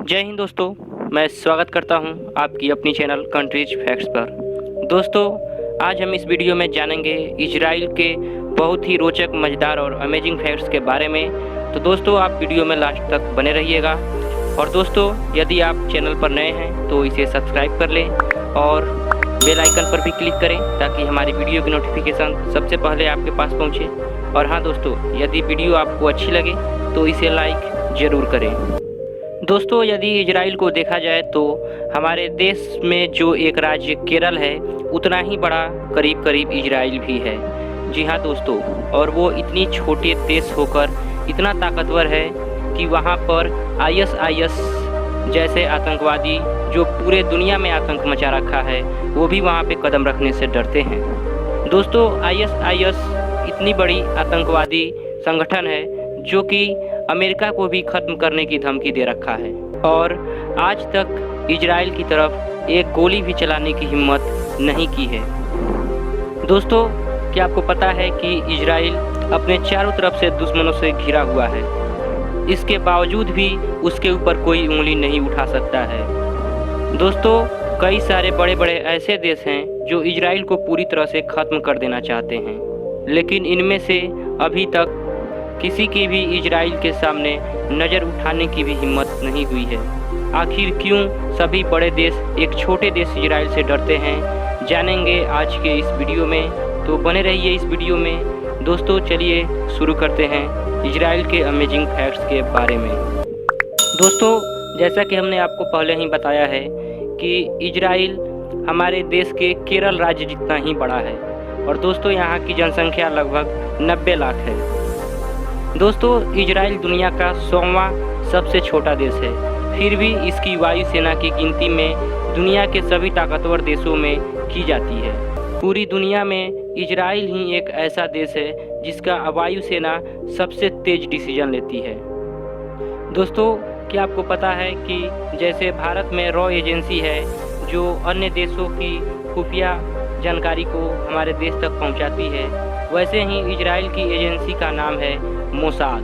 जय हिंद दोस्तों, मैं स्वागत करता हूं आपकी अपनी चैनल कंट्रीज फैक्ट्स पर। दोस्तों, आज हम इस वीडियो में जानेंगे इजराइल के बहुत ही रोचक, मज़ेदार और अमेजिंग फैक्ट्स के बारे में। तो दोस्तों, आप वीडियो में लास्ट तक बने रहिएगा। और दोस्तों, यदि आप चैनल पर नए हैं तो इसे सब्सक्राइब कर लें और बेल आइकन पर भी क्लिक करें ताकि हमारी वीडियो की नोटिफिकेशन सबसे पहले आपके पास पहुँचे। और हाँ दोस्तों, यदि वीडियो आपको अच्छी लगे तो इसे लाइक ज़रूर करें। दोस्तों, यदि इजराइल को देखा जाए तो हमारे देश में जो एक राज्य केरल है, उतना ही बड़ा करीब करीब इजराइल भी है। जी हाँ दोस्तों, और वो इतनी छोटे देश होकर इतना ताकतवर है कि वहाँ पर ISIS जैसे आतंकवादी जो पूरे दुनिया में आतंक मचा रखा है, वो भी वहाँ पे कदम रखने से डरते हैं। दोस्तों, ISIS इतनी बड़ी आतंकवादी संगठन है जो कि अमेरिका को भी ख़त्म करने की धमकी दे रखा है और आज तक इजराइल की तरफ एक गोली भी चलाने की हिम्मत नहीं की है। दोस्तों, क्या आपको पता है कि इजराइल अपने चारों तरफ से दुश्मनों से घिरा हुआ है, इसके बावजूद भी उसके ऊपर कोई उंगली नहीं उठा सकता है। दोस्तों, कई सारे बड़े बड़े ऐसे देश हैं जो इजराइल को पूरी तरह से ख़त्म कर देना चाहते हैं, लेकिन इनमें से अभी तक किसी की भी इजराइल के सामने नज़र उठाने की भी हिम्मत नहीं हुई है। आखिर क्यों सभी बड़े देश एक छोटे देश इजराइल से डरते हैं, जानेंगे आज के इस वीडियो में। तो बने रहिए इस वीडियो में। दोस्तों, चलिए शुरू करते हैं इजराइल के अमेजिंग फैक्ट्स के बारे में। दोस्तों, जैसा कि हमने आपको पहले ही बताया है कि इजराइल हमारे देश के केरल राज्य जितना ही बड़ा है और दोस्तों, यहाँ की जनसंख्या लगभग 90 लाख है। दोस्तों, इजराइल दुनिया का 100वां सबसे छोटा देश है, फिर भी इसकी वायुसेना की गिनती में दुनिया के सभी ताकतवर देशों में की जाती है। पूरी दुनिया में इजराइल ही एक ऐसा देश है जिसका वायुसेना सबसे तेज डिसीजन लेती है। दोस्तों, क्या आपको पता है कि जैसे भारत में रॉ एजेंसी है जो अन्य देशों की खुफिया जानकारी को हमारे देश तक पहुंचाती है, वैसे ही इजराइल की एजेंसी का नाम है मोसाद,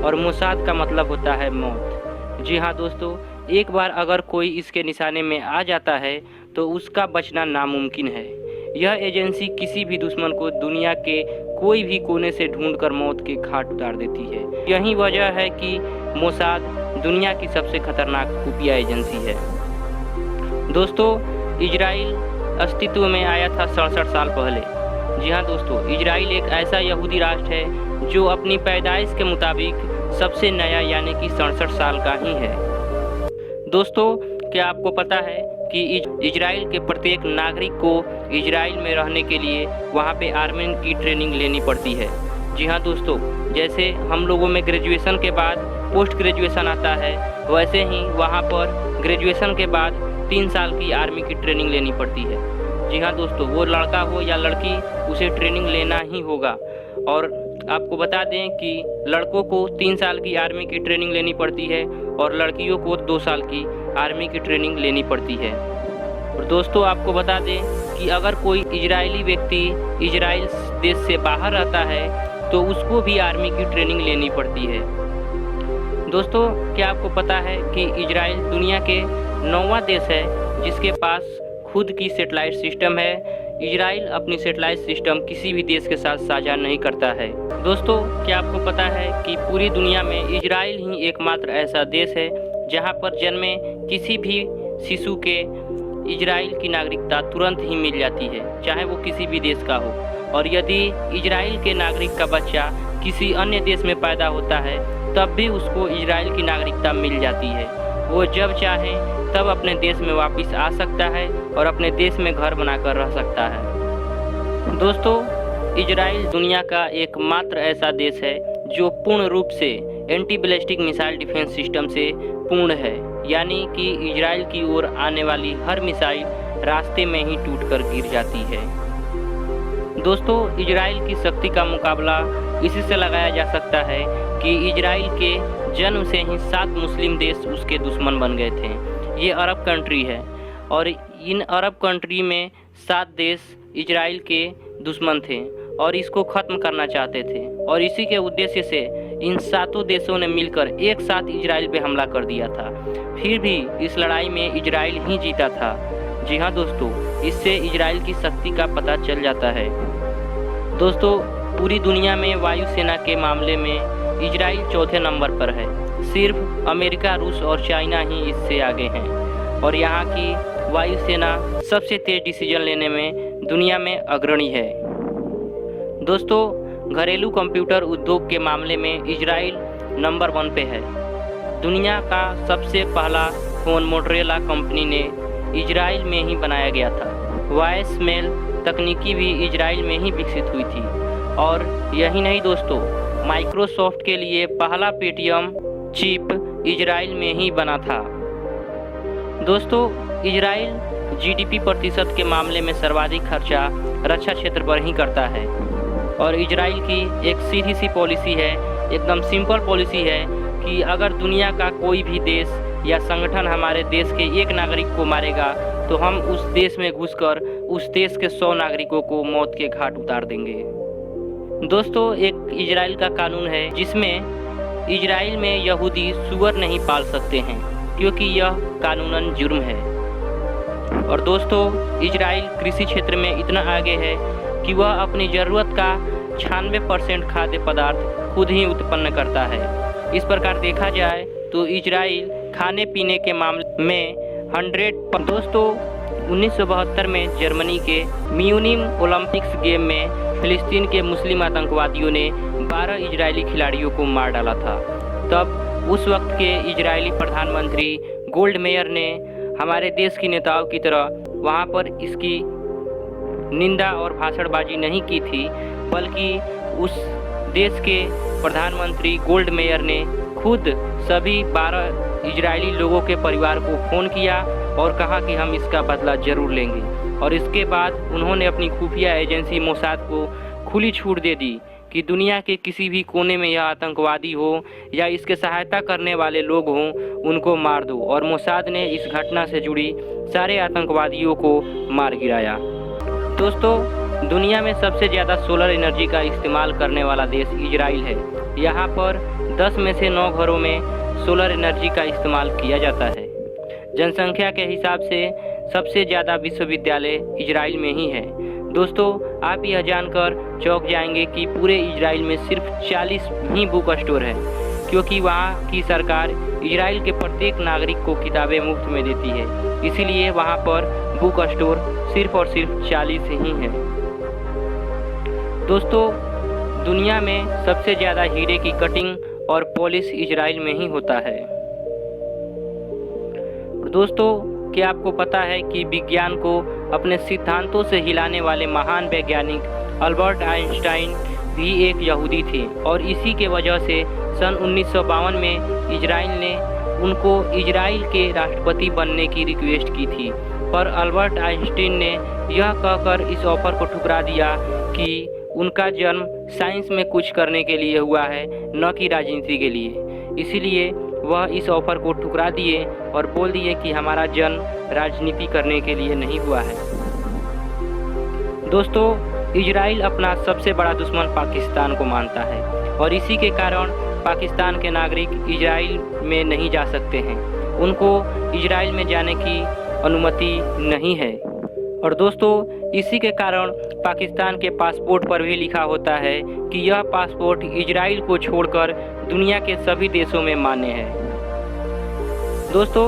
और मोसाद का मतलब होता है मौत। जी हाँ दोस्तों, एक बार अगर कोई इसके निशाने में आ जाता है तो उसका बचना नामुमकिन है। यह एजेंसी किसी भी दुश्मन को दुनिया के कोई भी कोने से ढूंढकर मौत के घाट उतार देती है। यही वजह है कि मोसाद दुनिया की सबसे खतरनाक खुफिया एजेंसी है। दोस्तों, इजराइल अस्तित्व में आया था 67 साल पहले। जी हाँ दोस्तों, इजराइल एक ऐसा यहूदी राष्ट्र है जो अपनी पैदाइश के मुताबिक सबसे नया यानी कि 67 साल का ही है। दोस्तों, क्या आपको पता है कि इजराइल के प्रत्येक नागरिक को इजराइल में रहने के लिए वहाँ पे आर्मी की ट्रेनिंग लेनी पड़ती है। जी हाँ दोस्तों, जैसे हम लोगों में ग्रेजुएशन के बाद पोस्ट ग्रेजुएशन आता है, वैसे ही वहाँ पर ग्रेजुएशन के बाद 3 साल की आर्मी की ट्रेनिंग लेनी पड़ती है। जी हाँ दोस्तों, वो लड़का हो या लड़की, उसे ट्रेनिंग लेना ही होगा। और आपको बता दें कि लड़कों को 3 साल की आर्मी की ट्रेनिंग लेनी पड़ती है और लड़कियों को 2 साल की आर्मी की ट्रेनिंग लेनी पड़ती है। और दोस्तों, आपको बता दें कि अगर कोई इजरायली व्यक्ति इजराइल देश से बाहर रहता है तो उसको भी आर्मी की ट्रेनिंग लेनी पड़ती है। दोस्तों, क्या आपको पता है कि इजराइल दुनिया के 9वां देश है जिसके पास खुद की सैटेलाइट सिस्टम है। इजराइल अपनी सैटेलाइट सिस्टम किसी भी देश के साथ साझा नहीं करता है। दोस्तों, क्या आपको पता है कि पूरी दुनिया में इजराइल ही एकमात्र ऐसा देश है जहां पर जन्मे किसी भी शिशु के इजराइल की नागरिकता तुरंत ही मिल जाती है, चाहे वो किसी भी देश का हो। और यदि इजराइल के नागरिक का बच्चा किसी अन्य देश में पैदा होता है तब भी उसको इजराइल की नागरिकता मिल जाती है। वो जब चाहे तब अपने देश में वापस आ सकता है और अपने देश में घर बनाकर रह सकता है। दोस्तों, इजराइल दुनिया का एकमात्र ऐसा देश है जो पूर्ण रूप से anti ballistic missile defence system से पूर्ण है, यानी कि इजराइल की ओर आने वाली हर मिसाइल रास्ते में ही टूटकर गिर जाती है। दोस्तों, इजराइल की शक्ति का मुकाबला इसी से लगाया जा सकता है कि इजराइल के जन्म से ही 7 मुस्लिम देश उसके दुश्मन बन गए थे। ये अरब कंट्री है और इन अरब कंट्री में 7 देश इजराइल के दुश्मन थे और इसको ख़त्म करना चाहते थे। और इसी के उद्देश्य से इन सातों देशों ने मिलकर एक साथ इजराइल पे हमला कर दिया था। फिर भी इस लड़ाई में इजराइल ही जीता था। जी हाँ दोस्तों, इससे इजराइल की शक्ति का पता चल जाता है। दोस्तों, पूरी दुनिया में वायुसेना के मामले में इजराइल चौथे नंबर पर है। सिर्फ अमेरिका, रूस और चाइना ही इससे आगे हैं और यहाँ की वायुसेना सबसे तेज डिसीजन लेने में दुनिया में अग्रणी है। दोस्तों, घरेलू कंप्यूटर उद्योग के मामले में इजराइल नंबर 1 पे है। दुनिया का सबसे पहला फ़ोन मोटोरोला कंपनी ने इजराइल में ही बनाया गया था। वॉइस मेल तकनीकी भी इजराइल में ही विकसित हुई थी। और यही नहीं दोस्तों, माइक्रोसॉफ्ट के लिए पहला पेटीएम चिप इजराइल में ही बना था। दोस्तों, इजराइल जीडीपी प्रतिशत के मामले में सर्वाधिक खर्चा रक्षा क्षेत्र पर ही करता है और इजराइल की एक सीधी सी पॉलिसी है, एकदम सिंपल पॉलिसी है कि अगर दुनिया का कोई भी देश या संगठन हमारे देश के एक नागरिक को मारेगा तो हम उस देश में घुसकर उस देश के 100 नागरिकों को मौत के घाट उतार देंगे। दोस्तों, एक इजराइल का कानून है जिसमें इजराइल में यहूदी सूअर नहीं पाल सकते हैं क्योंकि यह कानूनन जुर्म है। और दोस्तों, इजराइल कृषि क्षेत्र में इतना आगे है कि वह अपनी ज़रूरत का 96% खाद्य पदार्थ खुद ही उत्पन्न करता है। इस प्रकार देखा जाए तो इजराइल खाने पीने के मामले में 100। दोस्तों, 1972 में जर्मनी के म्यूनिख ओलंपिक्स गेम में फिलिस्तीन के मुस्लिम आतंकवादियों ने 12 इजरायली खिलाड़ियों को मार डाला था। तब उस वक्त के इजरायली प्रधानमंत्री गोल्डमेयर ने हमारे देश की नेताओं की तरह वहां पर इसकी निंदा और भाषणबाजी नहीं की थी, बल्कि उस देश के प्रधानमंत्री गोल्डमेयर ने खुद सभी 12 इजरायली लोगों के परिवार को फ़ोन किया और कहा कि हम इसका बदला ज़रूर लेंगे। और इसके बाद उन्होंने अपनी खुफिया एजेंसी मोसाद को खुली छूट दे दी कि दुनिया के किसी भी कोने में यह आतंकवादी हो या इसके सहायता करने वाले लोग हों, उनको मार दो। और मोसाद ने इस घटना से जुड़ी सारे आतंकवादियों को मार गिराया। दोस्तों, दुनिया में सबसे ज़्यादा सोलर एनर्जी का इस्तेमाल करने वाला देश इजराइल है। यहाँ पर 10 में से 9 घरों में सोलर एनर्जी का इस्तेमाल किया जाता है। जनसंख्या के हिसाब से सबसे ज़्यादा विश्वविद्यालय इजराइल में ही है। दोस्तों, आप यह जानकर चौंक जाएंगे कि पूरे इजराइल में सिर्फ 40 ही बुक स्टोर है, क्योंकि वहाँ की सरकार इजराइल के प्रत्येक नागरिक को किताबें मुफ्त में देती है। इसीलिए वहाँ पर बुक स्टोर सिर्फ और सिर्फ 40 ही हैं। दोस्तों, दुनिया में सबसे ज़्यादा हीरे की कटिंग और पॉलिश इजराइल में ही होता है। दोस्तों, क्या आपको पता है कि विज्ञान को अपने सिद्धांतों से हिलाने वाले महान वैज्ञानिक अल्बर्ट आइंस्टाइन भी एक यहूदी थे और इसी के वजह से सन 1952 में इजराइल ने उनको इजराइल के राष्ट्रपति बनने की रिक्वेस्ट की थी, पर अल्बर्ट आइंस्टाइन ने यह कहकर इस ऑफर को ठुकरा दिया कि उनका जन्म साइंस में कुछ करने के लिए हुआ है, न कि राजनीति के लिए। इसीलिए वह इस ऑफर को ठुकरा दिए और बोल दिए कि हमारा जन्म राजनीति करने के लिए नहीं हुआ है। दोस्तों, इजराइल अपना सबसे बड़ा दुश्मन पाकिस्तान को मानता है और इसी के कारण पाकिस्तान के नागरिक इजराइल में नहीं जा सकते हैं। उनको इजराइल में जाने की अनुमति नहीं है। और दोस्तों, इसी के कारण पाकिस्तान के पासपोर्ट पर भी लिखा होता है कि यह पासपोर्ट इजराइल को छोड़कर दुनिया के सभी देशों में मान्य है। दोस्तों,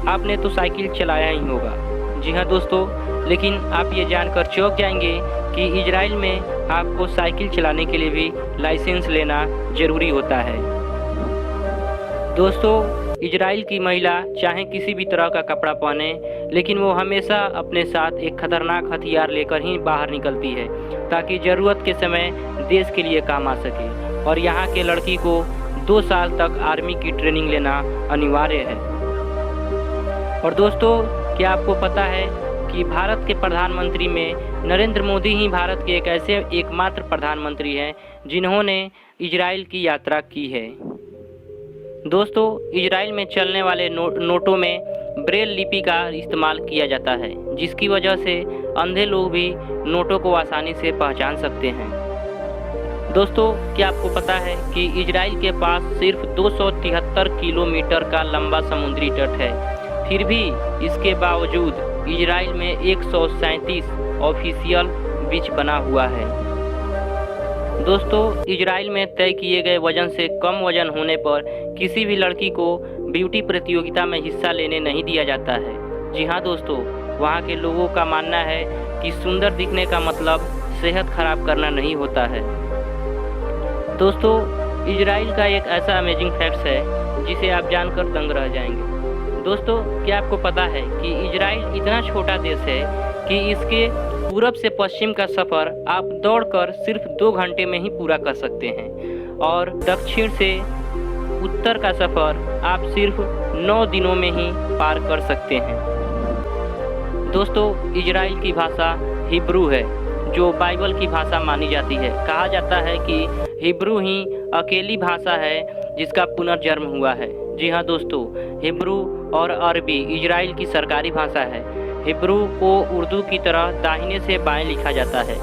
आपने तो साइकिल चलाया ही होगा। जी हाँ दोस्तों, लेकिन आप ये जानकर चौंक जाएंगे कि इजराइल में आपको साइकिल चलाने के लिए भी लाइसेंस लेना ज़रूरी होता है। दोस्तों, इजराइल की महिला चाहे किसी भी तरह का कपड़ा पहने, लेकिन वो हमेशा अपने साथ एक खतरनाक हथियार लेकर ही बाहर निकलती है ताकि ज़रूरत के समय देश के लिए काम आ सके। और यहाँ के लड़की को 2 साल तक आर्मी की ट्रेनिंग लेना अनिवार्य है। और दोस्तों, क्या आपको पता है कि भारत के प्रधानमंत्री में नरेंद्र मोदी ही भारत के एक ऐसे एकमात्र प्रधानमंत्री हैं जिन्होंने इजराइल की यात्रा की है। दोस्तों, इजराइल में चलने वाले नोटों में ब्रेल लिपि का इस्तेमाल किया जाता है, जिसकी वजह से अंधे लोग भी नोटों को आसानी से पहचान सकते हैं। दोस्तों, क्या आपको पता है कि इजराइल के पास सिर्फ 273 किलोमीटर का लंबा समुद्री तट है, फिर भी इसके बावजूद इजराइल में 137 ऑफिशियल बीच बना हुआ है। दोस्तों, इजराइल में तय किए गए वजन से कम वजन होने पर किसी भी लड़की को ब्यूटी प्रतियोगिता में हिस्सा लेने नहीं दिया जाता है। जी हाँ दोस्तों, वहाँ के लोगों का मानना है कि सुंदर दिखने का मतलब सेहत खराब करना नहीं होता है। दोस्तों, इजराइल का एक ऐसा अमेजिंग फैक्ट्स है जिसे आप जानकर दंग रह जाएंगे। दोस्तों, क्या आपको पता है कि इजराइल इतना छोटा देश है कि इसके पूरब से पश्चिम का सफ़र आप दौड़कर सिर्फ 2 घंटे में ही पूरा कर सकते हैं और दक्षिण से उत्तर का सफ़र आप सिर्फ 9 दिनों में ही पार कर सकते हैं। दोस्तों, इजराइल की भाषा हिब्रू है, जो बाइबल की भाषा मानी जाती है। कहा जाता है कि हिब्रू ही अकेली भाषा है जिसका पुनर्जन्म हुआ है। जी हाँ दोस्तों, हिब्रू और अरबी इजराइल की सरकारी भाषा है। हिब्रू को उर्दू की तरह दाहिने से बाएं लिखा जाता है।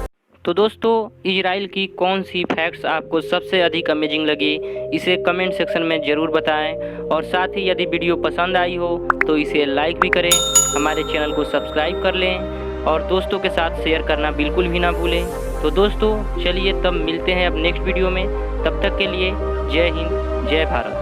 तो दोस्तों, इजराइल की कौन सी फैक्ट्स आपको सबसे अधिक अमेजिंग लगी, इसे कमेंट सेक्शन में ज़रूर बताएं। और साथ ही यदि वीडियो पसंद आई हो तो इसे लाइक भी करें, हमारे चैनल को सब्सक्राइब कर लें और दोस्तों के साथ शेयर करना बिल्कुल भी ना भूलें। तो दोस्तों, चलिए तब मिलते हैं अब नेक्स्ट वीडियो में। तब तक के लिए जय हिंद, जय भारत।